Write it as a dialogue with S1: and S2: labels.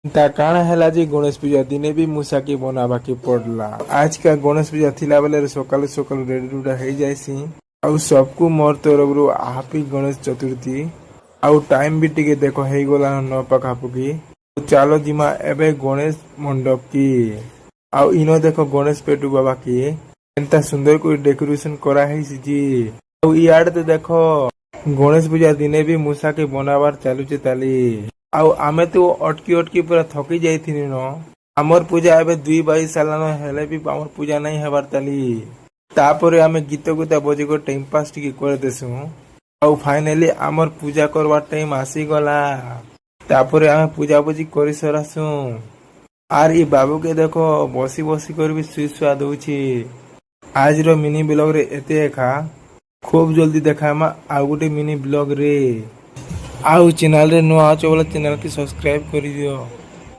S1: ତା କାଣା ହେଲା ଯେ ଗଣେଶ ପୂଜା ଦିନେ ବି ମୂଷାକେ ବନାବାକେ ପଡଲା। ଆଜକା ଗଣେଶ ପୂଜା ଥିଲା ବେଲେ ସକାଳୁ ସକାଳୁ ରେଡି ରୁଡା ହେଇଯାଇସି। ଆଉ सबको मोर तरफରୁ ହାପି ଗଣେଶ ଚତୁର୍ଥୀ। ଆଉ ଟାଇମ ବି ଟିକେ ଦେଖ ହେଇଗଲା 9 ପାଖାପାଖି। ଚାଲ ଯିମା ଏବେ ଗଣେଶ ମଣ୍ଡପ କି। ଆଉ ଇନ ଦେଖ ଗଣେଶ ପେଟୁ ବାବା କି ଏନ୍ତା ସୁନ୍ଦର କରି ଡେକୋରେସନ କରା ହେଇଛି ଯେ। ଆଉ ଇଆଡେ ତ ଦେଖ ଗଣେଶ ପୂଜା ଦିନେ ବି ମୂଷାକେ ବନାବାର ଚାଲୁଛେ ତାଲି। ଆଉ ଆମେ ତ ଅଟକି ଅଟକି ପୁରା ଥକି ଯାଇଥିନି ନ। ଆମର ପୂଜା ଏବେ 2 ବାଜି ସାରିଲାନ ହେଲେ ବି ଆମର ପୂଜା ନାଇଁ ହେବାର ତାଲି। ତାପରେ ଆମେ ଗୀତ ଗୁତା ବଜେଇ କରି ଟାଇମ ପାସ୍ ଟିକେ କରିଦେସୁଁ। ଆଉ ଫାଇନାଲି ଆମର ପୂଜା କରବାର ଟାଇମ ଆସିଗଲା। ତାପରେ ଆମେ ପୂଜା ପୂଜି କରି ସରାସୁଁ। ଆର ଇ ବାବୁକେ ଦେଖ ବସି ବସି କରି ବି ସୁଇ ସୁଆ ଦଉଛି। ଆଜିର ମିନି ବ୍ଲଗରେ ଏତେ ଏକା। ଖୁବ ଜଲ୍ଦି ଦେଖାମା ଆଉ ଗୋଟେ ମିନି ବ୍ଲଗ ରେ। ଆଉ ଚ୍ୟାନେଲରେ ନୂଆ ଅଛ ବୋଲେ ଚ୍ୟାନେଲକୁ ସବସ୍କ୍ରାଇବ କରିଦିଅ।